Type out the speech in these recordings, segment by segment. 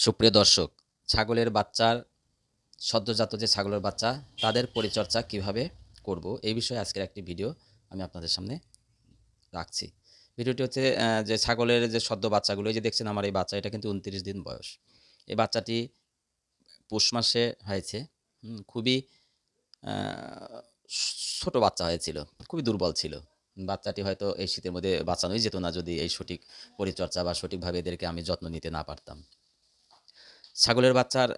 সুপ্রিয় দর্শক, ছাগলের বাচ্চার সদ্যজাত যে ছাগলের বাচ্চা তাদের পরিচর্যা কিভাবে করব এই বিষয়ে আজকের একটি ভিডিও আমি আপনাদের সামনে রাখছি। ভিডিওটি হচ্ছে যে ছাগলের যে সদ্য বাচ্চাগুলো এই যে দেখছেন আমার এই বাচ্চা এটা কিন্তু ২৯ দিন বয়স। এই বাচ্চাটি পৌষ মাসে হয়েছে। খুবই আ ছোট বাচ্চা হয়েছিল। খুবই দুর্বল ছিল। বাচ্চাটি হয়তো এই শীতের মধ্যে বাঁচানোই যেত না যদি এই সঠিক পরিচর্যা বা সঠিকভাবে এদেরকে আমি যত্ন নিতে না পারতাম। ছাগলের বাচ্চার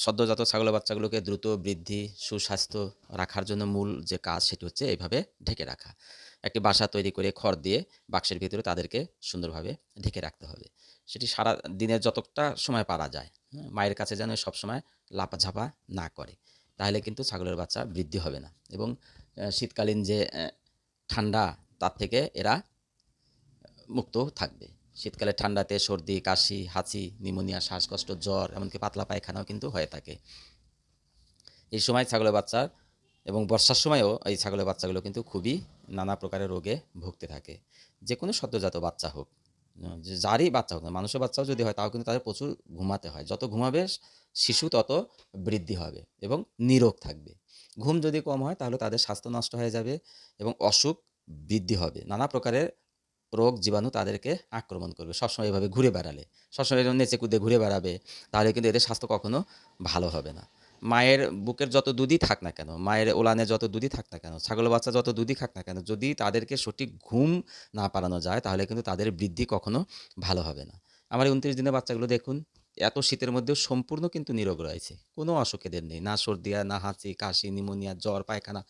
সদ্যজাত ছাগলের বাচ্চাগুলোকে দ্রুত বৃদ্ধি, সুস্বাস্থ্য রাখার জন্য মূল যে কাজ সেটি হচ্ছে এইভাবে ঢেকে রাখা। একটি বাসা তৈরি করে খড় দিয়ে বাক্সের ভিতরে তাদেরকে সুন্দরভাবে ঢেকে রাখতে হবে। সেটি সারা দিনের যতটা সময় পারা যায়, মায়ের কাছে যেন সবসময় লাপাঝাপা না করে। তাহলে কিন্তু ছাগলের বাচ্চা বৃদ্ধি হবে না এবং শীতকালীন যে ঠান্ডা তার থেকে এরা মুক্ত থাকবে। শীতকালে ঠান্ডাতে সর্দি, কাশি, হাঁচি, নিউমোনিয়া, শ্বাসকষ্ট, জ্বর এমনকি পাতলা পায়খানাও কিন্তু হয়ে থাকে। এই সময় ছাগলের বাচ্চার এবং বর্ষার সময়ও এই ছাগলের বাচ্চাগুলো কিন্তু খুবই নানা প্রকারের রোগে ভুগতে থাকে। যেকোনো সদ্যজাত বাচ্চা হোক, যে যারই বাচ্চা হোক না, মানুষের বাচ্চাও যদি হয় তাও কিন্তু তাদের প্রচুর ঘুমাতে হয়। যত ঘুমাবে শিশু তত বৃদ্ধি হবে এবং নিরোগ থাকবে। ঘুম যদি কম হয় তাহলে তাদের স্বাস্থ্য নষ্ট হয়ে যাবে এবং অসুখ বৃদ্ধি হবে। নানা প্রকারের রোগ জীবাণু তাদেরকে আক্রমণ করবে সবসময় এভাবে ঘুরে বেড়ালে। সবসময় এরকম নেচে-কুদে ঘুরে বেড়াবে, তাহলে কিন্তু এদের স্বাস্থ্য কখনো ভালো হবে না। মায়ের বুকের যত দুধই থাক না কেন, মায়ের ওলানে যত দুধই থাক না কেন, ছাগলের বাচ্চা যত দুধই খাক না কেন, যদি তাদেরকে সঠিক ঘুম না পাড়ানো যায়, তাহলে কিন্তু তাদের বৃদ্ধি কখনো ভালো হবে না। আমার এই ২৯ দিনের বাচ্চাগুলো দেখুন, এত শীতের মধ্যেও সম্পূর্ণ কিন্তু নিরোগ রয়েছে। কোনো অসুখ এদের নেই। না সর্দি, না হাঁচি, কাশি, নিউমোনিয়া, জ্বর, পায়খানা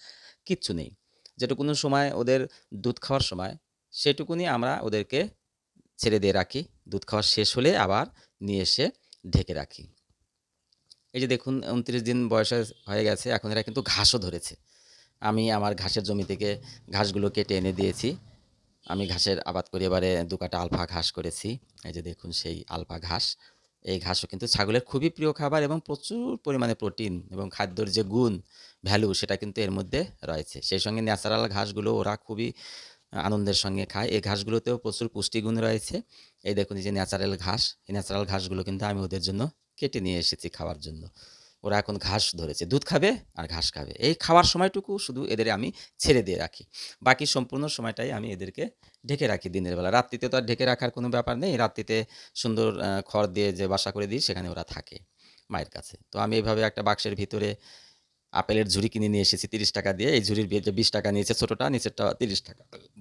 কিচ্ছু নেই। যেটুকুনো সময় ওদের দুধ খাওয়ার সময় সেটুকুনি আমরা ওদেরকে ছেড়ে দিয়ে রাখি। দুধ খাওয়া শেষ হলে আবার নিয়ে এসে ঢেকে রাখি। এই যে দেখুন ২৯ দিন বয়স হয়ে গেছে, এখন এরা কিন্তু ঘাসও ধরেছে। আমি আমার ঘাসের জমি থেকে ঘাসগুলো কেটে এনে দিয়েছি। আমি ঘাসের আবাদ করি, এবারে ২ কাঠা আলফা ঘাস করেছি। এই যে দেখুন সেই আলফা ঘাস। এই ঘাসও কিন্তু ছাগলের খুবই প্রিয় খাবার এবং প্রচুর পরিমাণে প্রোটিন এবং খাদ্যর যে গুণ, ভ্যালু সেটা কিন্তু এর মধ্যে রয়েছে। সেই সঙ্গে ন্যাচারাল ঘাসগুলো ওরা খুবই আনন্দের সঙ্গে খায়। এই ঘাসগুলোতেও প্রচুর পুষ্টিগুণ রয়েছে। এই দেখুন এই যে ন্যাচারাল ঘাস, এই ন্যাচারাল ঘাসগুলো কিন্তু আমি ওদের জন্য কেটে নিয়ে এসেছি খাওয়ার জন্য। ওরা এখন ঘাস ধরেছে। দুধ খাবে আর ঘাস খাবে। এই খাওয়ার সময়টুকু শুধু এদের আমি ছেড়ে দিয়ে রাখি। বাকি সম্পূর্ণ সময়টাই আমি এদেরকে ঢেকে রাখি দিনের বেলা। রাত্রিতে তো আর ঢেকে রাখার কোনো ব্যাপার নেই। রাত্রিতে সুন্দর খড় দিয়ে যে বাসা করে দিই সেখানে ওরা থাকে মায়ের কাছে। তো আমি এভাবে একটা বাক্সের ভিতরে আপেলের ঝুড়ি কিনে নিয়ে এসেছি ৳৩০ দিয়ে। এই ঝুড়ির যে ৳২০ নিয়েছে ছোটটা, নিচেরটা ৳৩০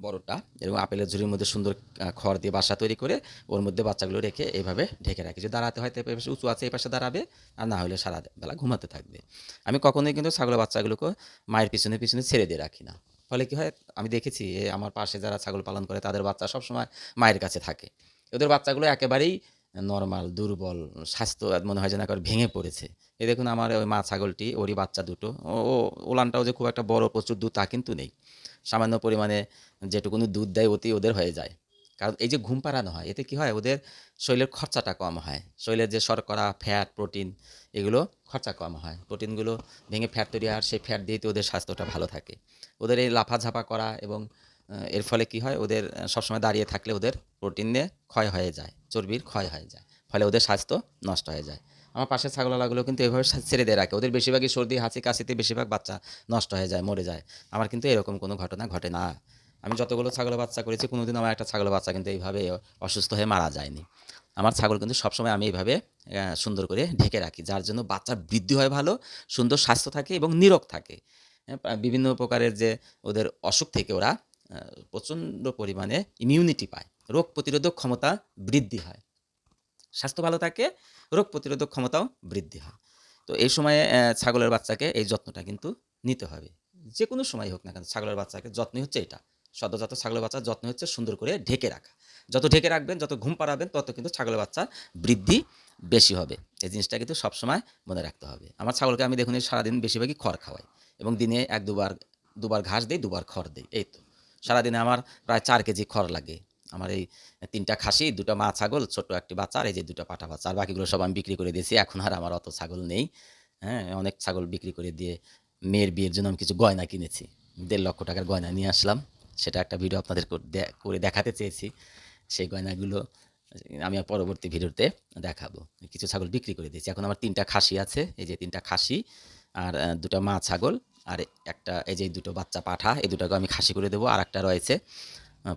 বড়টা। এবং আপেলের ঝুড়ির মধ্যে সুন্দর খড় দিয়ে বাসা তৈরি করে ওর মধ্যে বাচ্চাগুলো রেখে এভাবে ঢেকে রাখি। যদি দাঁড়াতে হয় তো এপাশে উঁচু আছে এই পাশে দাঁড়াবে, আর না হলে সারা বেলা ঘুমাতে থাকবে। আমি কখনোই কিন্তু ছাগলের বাচ্চাগুলোকে মায়ের পিছনে, পিছনে ছেড়ে দিয়ে রাখি না। ফলে কি হয় আমি দেখেছি আমার পাশে যারা ছাগল পালন করে তাদের বাচ্চা সবসময় মায়ের কাছে থাকে। ওদের বাচ্চাগুলো একেবারেই নরমাল, দুর্বল, স্বাস্থ্য মনে হয় যেন একেবারে ভেঙে পড়েছে। এই দেখুন আমার ওই মা ছাগলটি, ওরই বাচ্চা দুটো। ও ওলানটাও যে খুব একটা বড় প্রচুর দুধ তা কিন্তু নেই। সামান্য পরিমাণে যেটুকুনি দুধ দেয় ওতেই ওদের হয়ে যায়। কারণ এই যে ঘুম পাড়ানো হয় এতে কি হয় ওদের শরীরের খরচাটা কম হয়। শরীরের যে শর্করা, ফ্যাট, প্রোটিন এগুলো খরচা কম হয়। প্রোটিনগুলো ভেঙে ফ্যাট তৈরি হয় আর সেই ফ্যাট দিয়েই তো ওদের স্বাস্থ্যটা ভালো থাকে। ওদের এই লাফাঝাপা করা এবং এর ফলে কি হয় ওদের সবসময় দাঁড়িয়ে থাকলে ওদের প্রোটিনে ক্ষয় হয়ে যায়, চর্বির ক্ষয় হয়ে যায়। ফলে ওদের স্বাস্থ্য নষ্ট হয়ে যায়। আমার পাশের ছাগলওয়ালাগুলো কিন্তু এভাবে ছেড়ে দিয়ে রাখে। ওদের বেশিরভাগই সর্দি, হাঁচি, কাশিতে বেশিরভাগ বাচ্চা নষ্ট হয়ে যায়, মরে যায়। আমার কিন্তু এরকম কোনো ঘটনা ঘটে না। আমি যতগুলো ছাগলের বাচ্চা করেছি কোনোদিন আমার একটা ছাগলের বাচ্চা কিন্তু এইভাবে অসুস্থ হয়ে মারা যায়নি। আমার ছাগল কিন্তু সবসময় আমি এইভাবে সুন্দর করে ঢেকে রাখি। যার জন্য বাচ্চার বৃদ্ধি হয় ভালো, সুন্দর স্বাস্থ্য থাকে এবং নীরোগ থাকে। বিভিন্ন প্রকারের যে ওদের অসুখ থেকে ওরা প্রচণ্ড পরিমাণে ইমিউনিটি পায়। রোগ প্রতিরোধক ক্ষমতা বৃদ্ধি হয়। স্বাস্থ্য ভালো থাকে, রোগ প্রতিরোধক ক্ষমতাও বৃদ্ধি হয়। তো এই সময়ে ছাগলের বাচ্চাকে এই যত্নটা কিন্তু নিতে হবে। যেকোনো সময় হোক না কেন ছাগলের বাচ্চাকে যত্নই হচ্ছে এটা। সদ্যোজাত ছাগলের বাচ্চার যত্ন হচ্ছে সুন্দর করে ঢেকে রাখা। যত ঢেকে রাখবেন, যত ঘুম পাড়াবেন তত কিন্তু ছাগলের বাচ্চার বৃদ্ধি বেশি হবে। এই জিনিসটা কিন্তু সবসময় মনে রাখতে হবে। আমার ছাগলকে আমি দেখুন এই সারাদিন বেশিরভাগই খড় খাওয়াই এবং দিনে ১-২ বার ঘাস দেই, ২ বার খড় দেই। এই তো। সারাদিনে আমার প্রায় ৪ কেজি খড় লাগে। আমার এই ৩টা খাসি, ২টা মা ছাগল, ছোট্ট একটি বাচ্চা আর এই যে ২টা পাঁঠা বাচ্চা। আর বাকিগুলো সব আমি বিক্রি করে দিয়েছি। এখন আর আমার অত ছাগল নেই। হ্যাঁ? অনেক ছাগল বিক্রি করে দিয়ে মেয়ের বিয়ের জন্য আমি কিছু গয়না কিনেছি। ৳১.৫ লক্ষ গয়না নিয়ে আসলাম। সেটা একটা ভিডিও আপনাদের করে দেখাতে চেয়েছি। সেই গয়নাগুলো আমি আর পরবর্তী ভিডিওতে দেখাবো। কিছু ছাগল বিক্রি করে দিয়েছি। এখন আমার ৩টা খাসি আছে। এই যে ৩টা খাসি আর ২টা মা ছাগল আর একটা এই যে ২টো বাচ্চা পাঠা, এই ২টাকে আমি খাসি করে দেবো। আরেকটা রয়েছে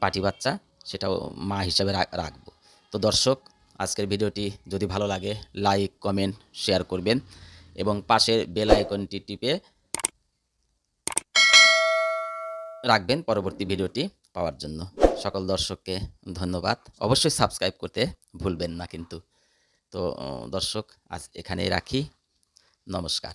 পাঠি বাচ্চা, সেটাও মা হিসাবে রাখবো। তো দর্শক, আজকের ভিডিওটি যদি ভালো লাগে লাইক, কমেন্ট, শেয়ার করবেন এবং পাশের বেল আইকনটি টিপে রাখবেন পরবর্তী ভিডিওটি পাওয়ার জন্য। সকল দর্শককে ধন্যবাদ। অবশ্যই সাবস্ক্রাইব করতে ভুলবেন না কিন্তু। তো দর্শক, আজ এখানেই রাখি। নমস্কার।